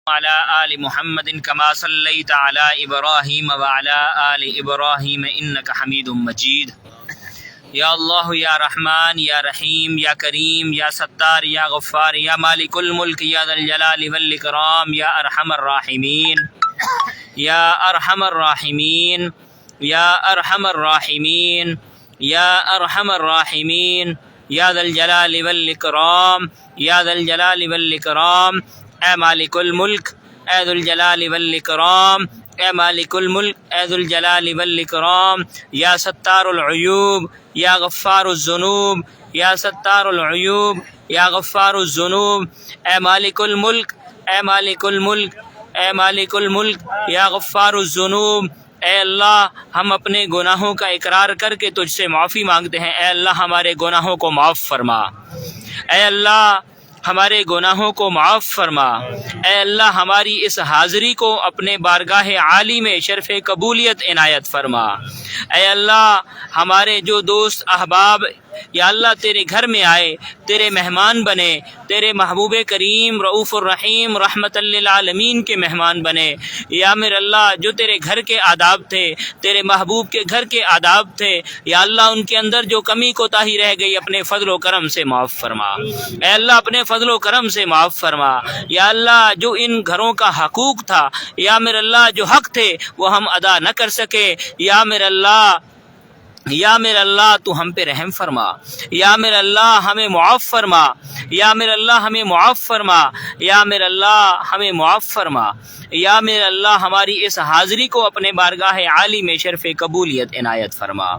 وعلى آل محمد كما صليت على إبراهيم وعلى آل إبراهيم إنك حميد مجيد یا اللہ یا رحمان یا رحیم یا کریم یا ستار یا غفار یا مالک الملک یا ذا الجلال والاکرام یا ارحم الراحمین یا ارحم الراحمین یا ارحم الراحمین یا ارحم الراحمین یا ذا الجلال والاکرام یا ذا الجلال والاکرام اے مالک الملک اے ذو الجلال والاکرام اے مالک الملک اے ذو الجلال والاکرام یا ستار العیوب یا غفار الذنوب یا ستار العیوب یا غفار الذنوب اے مالک الملک اے مالک الملک اے مالک الملک یا غفار الذنوب اے اللہ ہم اپنے گناہوں کا اقرار کر کے تجھ سے معافی مانگتے ہیں۔ اے اللہ ہمارے گناہوں کو معاف فرما، اے اللہ ہمارے گناہوں کو معاف فرما، اے اللہ ہماری اس حاضری کو اپنے بارگاہ عالی میں شرف قبولیت عنایت فرما۔ اے اللہ ہمارے جو دوست احباب یا اللہ تیرے گھر میں آئے، تیرے مہمان بنے، تیرے محبوب کریم رؤوف الرحیم رحمت للعالمین کے مہمان بنے، یا میرے اللہ جو تیرے گھر کے آداب تھے، تیرے محبوب کے گھر کے آداب تھے، یا اللہ ان کے اندر جو کمی کوتاہی رہ گئی اپنے فضل و کرم سے معاف فرما۔ اے اللہ اپنے فضل و کرم سے معاف فرما۔ یا اللہ جو ان گھروں کا حقوق تھا، یا میرے اللہ جو حق تھے وہ ہم ادا نہ کر سکے، یا میرے اللہ تو ہم پہ رحم فرما، یا میرے اللہ ہمیں معاف فرما، یا میرے اللہ ہمیں معاف فرما، یا میرے اللہ ہمیں معاف فرما، یا میرے اللہ ہماری اس حاضری کو اپنے بارگاہ عالی میں شرف قبولیت عنایت فرما۔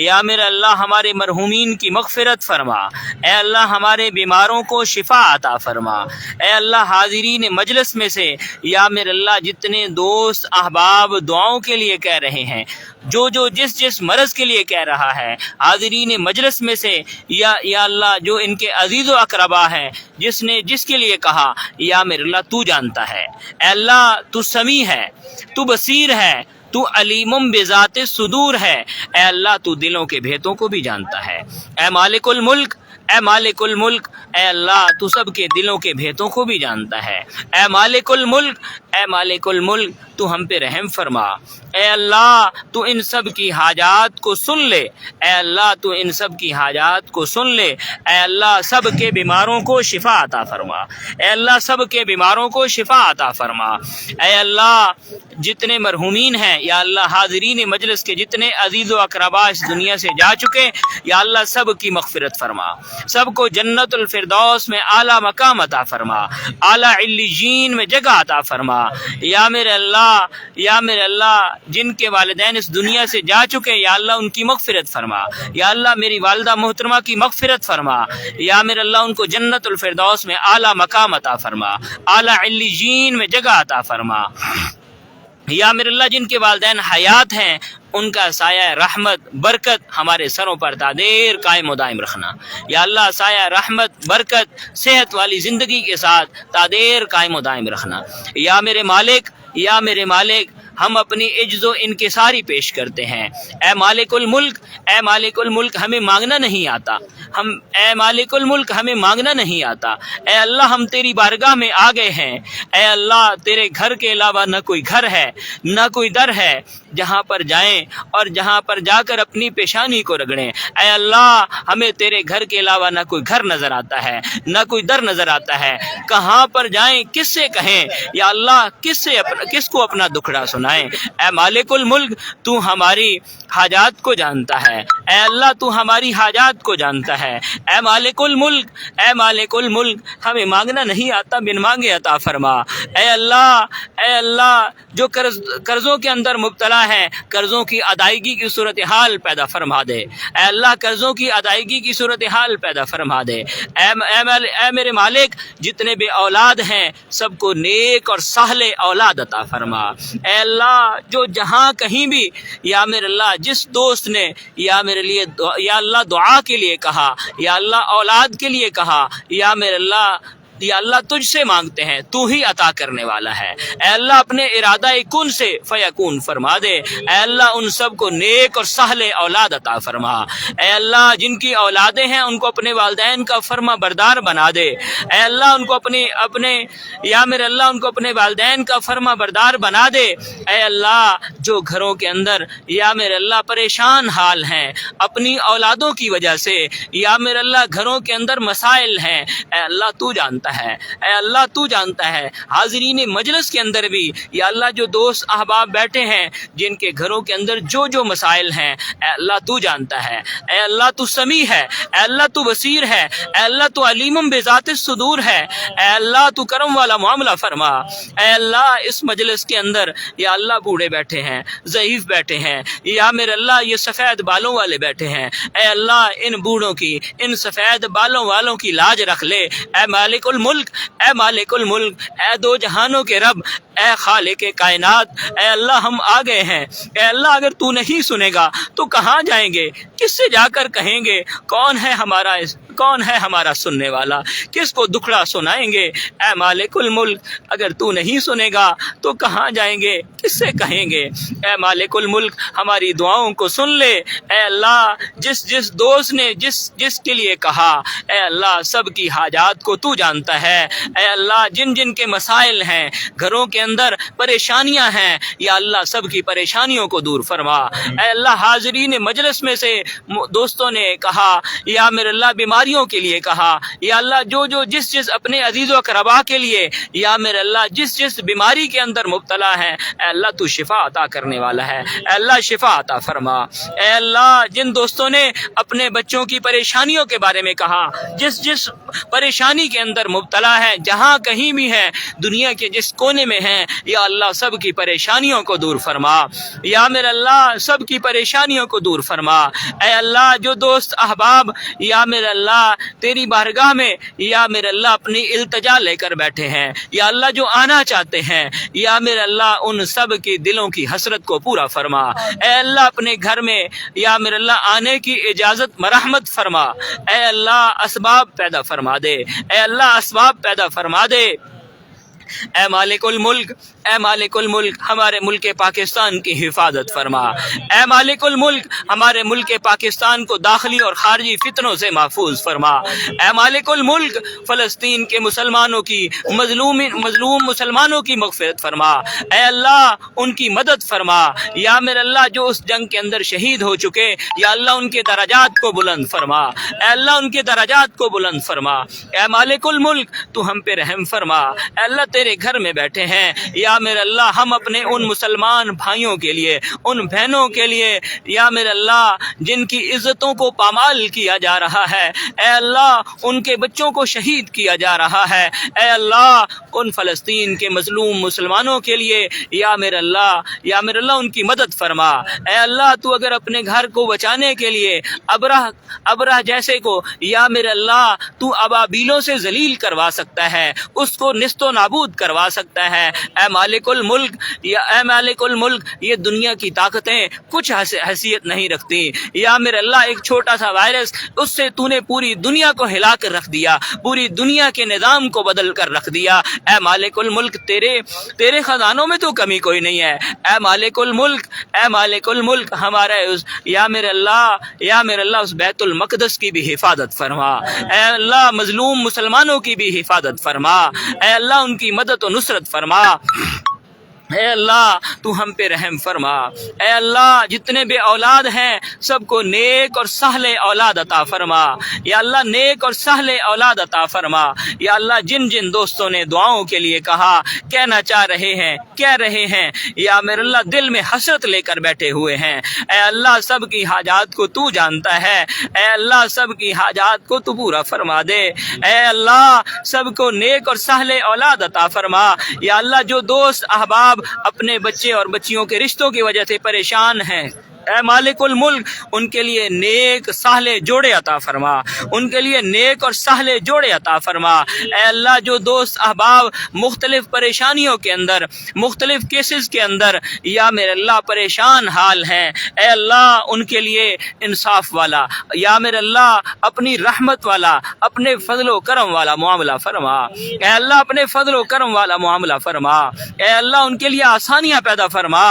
یا میرے اللہ ہمارے مرحومین کی مغفرت فرما، اے اللہ ہمارے بیماروں کو شفا عطا فرما۔ اے اللہ حاضرین مجلس میں سے یا میرے اللہ جتنے دوست احباب دعاؤں کے لیے کہہ رہے ہیں، جو جس مرض کے لیے کہہ رہا ہے، حاضرین مجلس میں سے یا اللہ جو ان کے عزیز و اقربا ہیں، جس کے لیے کہا، یا میرے اللہ تو جانتا ہے۔ اے اللہ تو سمیع ہے، تو بصیر ہے، تو علیم بذات صدور ہے۔ اے اللہ تو دلوں کے بھیتوں کو بھی جانتا ہے۔ اے مالک الملک اے مالک الملک اے اللہ تو سب کے دلوں کے بھیتوں کو بھی جانتا ہے۔ اے مالک الملک اے مالک الملک تو ہم پہ رحم فرما۔ اے اللہ تو ان سب کی حاجات کو سن لے، اے اللہ تو ان سب کی حاجات کو سن لے۔ اے اللہ سب کے بیماروں کو شفا عطا فرما، اے اللہ سب کے بیماروں کو شفا عطا فرما۔ اے اللہ جتنے مرحومین ہیں، یا اللہ حاضرین مجلس کے جتنے عزیز و اقربا اس دنیا سے جا چکے، یا اللہ سب کی مغفرت فرما، سب کو جنت الفردوس میں اعلیٰ مقام عطا فرما، اعلیٰ علیین میں جگہ عطا فرما۔ یا میرے اللہ جن کے والدین اس دنیا سے جا چکے، یا اللہ ان کی مغفرت فرما، یا اللہ میری والدہ محترمہ کی مغفرت فرما، یا میرے اللہ ان کو جنت الفردوس میں اعلیٰ مقام عطا فرما، اعلیٰ علیین میں جگہ عطا فرما۔ یا میرے اللہ جن کے والدین حیات ہیں ان کا سایہ رحمت برکت ہمارے سروں پر دادیر قائم و دائم رکھنا، یا اللہ سایہ رحمت برکت صحت والی زندگی کے ساتھ دادیر قائم و دائم رکھنا۔ یا میرے مالک ہم اپنی عجز و انکساری پیش کرتے ہیں۔ اے مالک الملک ہمیں مانگنا نہیں آتا، اے مالک الملک ہمیں مانگنا نہیں آتا۔ اے اللہ ہم تیری بارگاہ میں آ گئے ہیں، اے اللہ تیرے گھر کے علاوہ نہ کوئی گھر ہے نہ کوئی در ہے جہاں پر جائیں اور جہاں پر جا کر اپنی پیشانی کو رگڑیں۔ اے اللہ ہمیں تیرے گھر کے علاوہ نہ کوئی گھر نظر آتا ہے نہ کوئی در نظر آتا ہے، کہاں پر جائیں کس سے کہیں، یا اللہ کس کو اپنا دکھڑا سنائیں۔ اے مالک الملک تو ہماری حاجات کو جانتا ہے، اے اللہ تو ہماری حاجات کو جانتا ہے۔ اے مالک الملک ہمیں مانگنا نہیں آتا، بن مانگے عطا فرما۔ اے اللہ جو قرضوں کے اندر مبتلا ہے، قرضوں کی ادائیگی کی صورتحال پیدا فرما دے۔ اے اللہ قرضوں کی ادائیگی کی صورتحال پیدا فرما دے۔ اے میرے مالک جتنے بے اولاد ہیں سب کو نیک اور صالح اولاد عطا فرما۔ اے اللہ جو جہاں کہیں بھی، یا میرے اللہ جس دوست نے یا میرے لیے یا اللہ دعا کے لیے کہا، یا اللہ اولاد کے لیے کہا، یا میرے اللہ یا اللہ تجھ سے مانگتے ہیں، تو ہی عطا کرنے والا ہے۔ اے اللہ اپنے ارادہ کن سے فیکون فرما دے۔ اے اللہ ان سب کو نیک اور سہل اولاد عطا فرما۔ اے اللہ جن کی اولادیں ہیں ان کو اپنے والدین کا فرما بردار بنا دے۔ اے اللہ ان کو اپنے یا میرے اللہ ان کو اپنے والدین کا فرما بردار بنا دے۔ اے اللہ جو گھروں کے اندر یا میرے اللہ پریشان حال ہیں اپنی اولادوں کی وجہ سے، یا میرے اللہ گھروں کے اندر مسائل ہیں، اے اللہ تو جانتا ہے، اے اللہ تو جانتا ہے۔ حاضرین مجلس کے اندر بھی یا اللہ جو دوست احباب بیٹھے ہیں جن کے گھروں کے اندر جو مسائل ہیں، اے اللہ تو جانتا ہے، اے اللہ تو سمیع ہے، اے اللہ تو بصیر ہے، اے اللہ تو علیم بذات الصدور ہے، اے اللہ تو کرم والا معاملہ فرما۔ اے اللہ اس مجلس کے اندر یا اللہ بوڑھے بیٹھے ہیں، ضعیف بیٹھے ہیں، یا میرے اللہ یہ سفید بالوں والے بیٹھے ہیں، اے اللہ ان بوڑھوں کی، ان سفید بالوں والوں کی لاج رکھ لے۔ اے مالک الملک، اے مالک الملک، اے دو جہانوں کے رب، اے خالق کائنات، اے اللہ ہم آ گئے ہیں۔ اے اللہ اگر تو نہیں سنے گا تو کہاں جائیں گے؟ کس سے جا کر کہیں گے کون ہے ہمارا سننے والا؟ کس کو دکھڑا سنائیں گے؟ اے مالک الملک اگر تو نہیں سنے گا تو کہاں جائیں گے؟ کس سے کہیں گے؟ اے مالک الملک ہماری دعاؤں کو سن لے۔ اے اللہ جس دوست نے جس کے لیے کہا، اے اللہ سب کی حاجات کو تو جانتا ہے۔ اے اللہ جن کے مسائل ہیں، گھروں کے اندر پریشانیاں ہیں، یا اللہ سب کی پریشانیوں کو دور فرما۔ اے اللہ حاضرین مجلس میں سے دوستوں نے کہا، یا میرے اللہ بیماریوں کے لیے کہا، یا اللہ جو جس اپنے عزیز و اقربا کے لیے، یا میرے اللہ جس بیماری کے اندر مبتلا ہے، اے اللہ تو شفا عطا کرنے والا ہے، اے اللہ شفا عطا فرما۔ اے اللہ جن دوستوں نے اپنے بچوں کی پریشانیوں کے بارے میں کہا، جس پریشانی کے اندر مبتلا ہے، جہاں کہیں بھی ہے، دنیا کے جس کونے میں ہیں، یا اللہ سب کی پریشانیوں کو دور فرما، یا میرے اللہ سب کی پریشانیوں کو دور فرما۔ اے اللہ جو دوست احباب یا میرے اللہ تیری بارگاہ میں یا میرے اللہ اپنی التجا لے کر بیٹھے ہیں، یا اللہ جو آنا چاہتے ہیں، یا میرے اللہ ان سب کی دلوں کی حسرت کو پورا فرما۔ اے اللہ اپنے گھر میں یا میرے اللہ آنے کی اجازت مرحمت فرما۔ اے اللہ اسباب پیدا فرما دے، اے اللہ اسباب پیدا فرما دے۔ اے مالک الملک، اے مالک الملک ہمارے ملک پاکستان کی حفاظت فرما۔ اے مالک الملک ہمارے ملک پاکستان کو داخلی اور خارجی فتنوں سے محفوظ فرما۔ اے مالک الملک فلسطین کے مسلمانوں کی مظلوم مسلمانوں کی مغفرت فرما۔ اے اللہ ان کی مدد فرما، یا میرے اللہ جو اس جنگ کے اندر شہید ہو چکے، یا اللہ ان کے درجات کو بلند فرما۔ اے اللہ ان کے درجات کو بلند فرما۔ اے مالک الملک تو ہم پہ رحم فرما۔ اے اللہ تیرے گھر میں بیٹھے ہیں، یا میرے اللہ ہم اپنے ان مسلمان بھائیوں کے لیے، ان بہنوں کے لیے، یا میرے اللہ جن کی عزتوں کو پامال کیا جا رہا ہے، اے اللہ ان کے بچوں کو شہید کیا جا رہا ہے، اے اللہ ان فلسطین کے مظلوم مسلمانوں کے لیے یا میرے اللہ ان کی مدد فرما۔ اے اللہ تو اگر اپنے گھر کو بچانے کے لیے ابرہ جیسے کو یا میرے اللہ تو ابابیلوں سے ذلیل کروا سکتا ہے، اس کو نیست و نابود کروا سکتا ہے، اے مالک الملک یہ دنیا کی طاقتیں کچھ حیثیت نہیں رکھتی، یا میرے اللہ ایک چھوٹا سا وائرس اس سے تو نے پوری دنیا کو ہلا کر رکھ دیا، پوری دنیا کے نظام کو بدل کر رکھ دیا۔ اے مالک الملک تیرے خزانوں میں تو کمی کوئی نہیں ہے، اے مالک الملک ہمارے یا میرے اللہ اس بیت المقدس کی بھی حفاظت فرما۔ اے اللہ مظلوم مسلمانوں کی بھی حفاظت فرما۔ اے اللہ ان کی مدد و نصرت فرما۔ اے اللہ تو ہم پہ رحم فرما۔ اے اللہ جتنے بے اولاد ہیں سب کو نیک اور سہل اولاد عطا فرما، یا اللہ نیک اور سہل اولاد عطا فرما۔ یا اللہ جن دوستوں نے دعاؤں کے لیے کہا، کہنا چاہ رہے ہیں، یا میرے اللہ دل میں حسرت لے کر بیٹھے ہوئے ہیں، اے اللہ سب کی حاجات کو تو جانتا ہے، اے اللہ سب کی حاجات کو تو پورا فرما دے۔ اے اللہ سب کو نیک اور سہل اولاد عطا فرما۔ یا اللہ جو دوست احباب اپنے بچے اور بچیوں کے رشتوں کی وجہ سے پریشان ہیں، اے مالک الملک ان کے لیے نیک صالح جوڑے عطا فرما، ان کے لیے نیک اور صالح جوڑے عطا فرما۔ اے اللہ جو دوست احباب مختلف پریشانیوں کے اندر، مختلف کیسز کے اندر یا میرے اللہ پریشان حال ہیں، اے اللہ ان کے لیے انصاف والا، یا میرے اللہ اپنی رحمت والا، اپنے فضل و کرم والا معاملہ فرما۔ اے اللہ اپنے فضل و کرم والا معاملہ فرما۔ اے اللہ ان کے لیے آسانیاں پیدا فرما،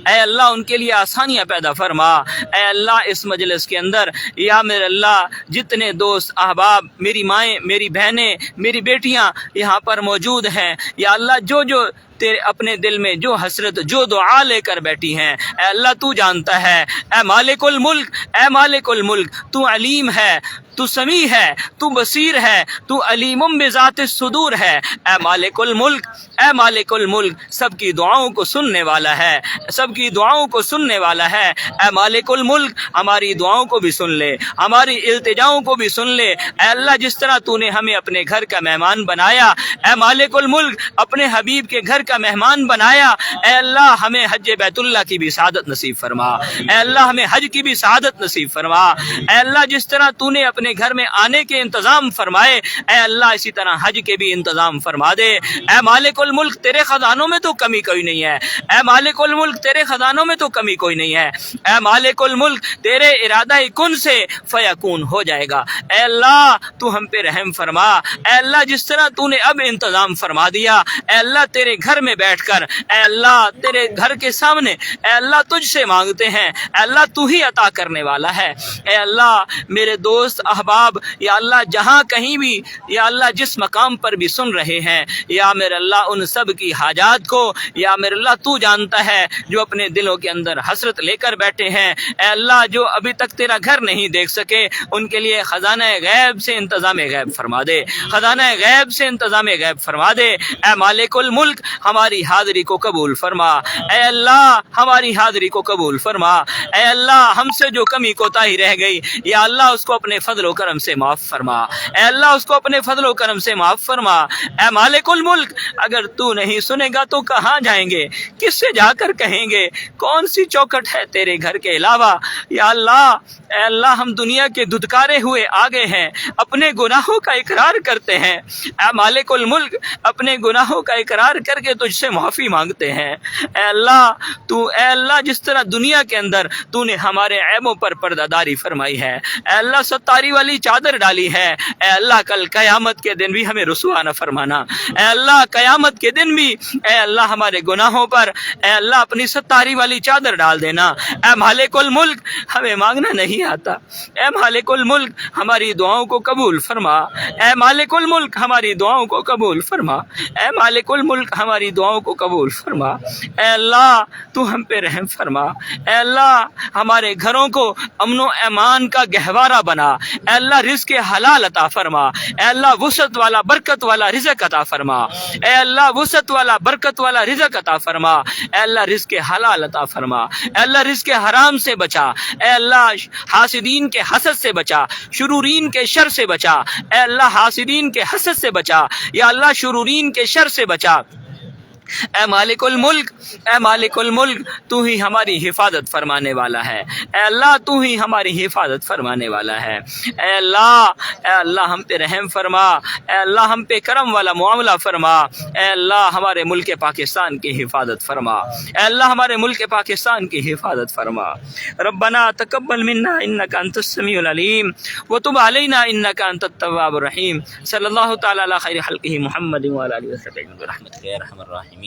اے اللہ ان کے لیے آسانیاں پیدا فرما۔ اے اللہ اس مجلس کے اندر یا میرے اللہ جتنے دوست احباب، میری مائیں، میری بہنیں، میری بیٹیاں یہاں پر موجود ہیں، یا اللہ جو تیرے اپنے دل میں جو حسرت، جو دعا لے کر بیٹھی ہیں، اے اللہ تو جانتا ہے۔ اے مالک الملک، اے مالک الملک تو علیم ہے، تو سمیع ہے، تو بصیر ہے، تو علیم بذات الصدور ہے۔ اے مالک الملک، اے مالک الملک سب کی دعاؤں کو سننے والا ہے، سب کی دعاؤں کو سننے والا ہے۔ اے مالک الملک ہماری دعاؤں کو بھی سن لے، ہماری التجاؤں کو بھی سن لے۔ اے اللہ جس طرح تو نے ہمیں اپنے گھر کا مہمان بنایا، اے مالک الملک اپنے حبیب کے گھر کا مہمان بنایا، اے اللہ ہمیں حج بیت اللہ کی بھی سعادت نصیب فرما، اے اللہ ہمیں حج کی بھی سعادت نصیب فرما۔ اے اللہ جس طرح تو نے اپنے گھر میں آنے کے انتظام فرمائے، اے اللہ اسی طرح حج کے بھی انتظام فرما دے۔ اے مالک الملک تیرے خزانوں میں تو کمی کوئی نہیں ہے، اے مالک الملک تیرے خزانوں میں تو کمی کوئی نہیں ہے۔ اے مالک الملک تیرے ارادہ کن سے فیکون ہو جائے گا۔ اے اللہ تو ہم پہ رحم فرما، اے اللہ جس طرح تو نے اب انتظام فرما دیا، اے اللہ تیرے گھر میں بیٹھ کر، اے اللہ تیرے گھر کے سامنے، اے اللہ تجھ سے مانگتے ہیں، اے اللہ تو ہی عطا کرنے والا ہے۔ اے اللہ میرے دوست احباب یا اللہ جہاں کہیں بھی یا اللہ جس مقام پر بھی سن رہے ہیں، یا میرے اللہ ان سب کی حاجات کو یا میرے اللہ تو جانتا ہے، جو اپنے دلوں کے اندر حسرت لے کر بیٹھے ہیں۔ اے اللہ جو ابھی تک تیرا گھر نہیں دیکھ سکے ان کے لیے خزانہ غیب سے انتظام غیب فرما دے، خزانہ غیب سے انتظام غیب فرما دے۔ اے مالک الملک ہماری حاضری کو قبول فرما، اے اللہ ہماری حاضری کو قبول فرما۔ اے اللہ ہم سے جو کمی کوتاہی رہ گئی یا اللہ اس کو اپنے فضل و کرم سے معاف فرما، اے اللہ اس کو اپنے فضل و کرم سے معاف فرما۔ اے مالک الملک اگر تو نہیں سنے گا تو کہاں جائیں گے، کس سے جا کر کہیں گے، کون سی چوکھٹ ہے تیرے گھر کے علاوہ۔ یا اللہ اے اللہ ہم دنیا کے دھتکارے ہوئے آگے ہیں، اپنے گناہوں کا اقرار کرتے ہیں، اے مالک الملک اپنے گناہوں کا اقرار کر کے تجھ سے معافی مانگتے ہیں۔ اے اللہ جس طرح دنیا کے اندر تو نے ہمارے عیبوں پر پردہ داری فرمائی ہے، اے اللہ ستاری والی چادر ڈالی ہے، اے اللہ کل قیامت کے دن بھی ہمیں رسوا نہ فرمانا، اے اللہ قیامت کے دن بھی اے اللہ ہمارے گناہوں پر اے اللہ اپنی ستاری والی چادر ڈال دینا۔ اے مالک الملک ہمیں مانگنا نہیں آتا، اے مالک الملک ہماری دعاؤں کو قبول فرما، اے مالک الملک ہماری دعاؤں کو قبول فرما، اے مالک الملک ہماری دعاؤں کو قبول فرما۔ اے اللہ تو ہم پہ رحم فرما، اے اللہ ہمارے گھروں کو امن و ایمان کا گہوارہ بنا، اے اللہ رزق حلال عطا فرما، اے اللہ وسعت والا برکت والا رزق عطا فرما، اے اللہ وسعت والا برکت والا رزق عطا فرما، اے اللہ رزق حلال عطا فرما، اے اللہ رزق حرام سے بچا، اے اللہ حاسدین کے حسد سے بچا، شرورین کے شر سے بچا، اے اللہ حاسدین کے حسد سے بچا، یا اللہ شرورین کے شر سے بچا۔ اے مالک الملک، اے مالک الملک تو ہی ہماری حفاظت فرمانے والا ہے، اے اللہ تو ہی ہماری حفاظت فرمانے والا ہے۔ اے اللہ ہم پہ رحم فرما، اے اللہ ہم پہ کرم والا معاملہ فرما، اے اللہ ہمارے ملک پاکستان کی حفاظت فرما، اے اللہ ہمارے ملک پاکستان کی حفاظت فرما۔ ربنا تقبل منا انک انت السمیع العلیم وتب علینا انک انت التواب الرحیم۔ صلی اللہ تعالی علی خیر خلقہ محمد وعلی آلہ وصحبہ برحمتک یا ارحم الراحمین۔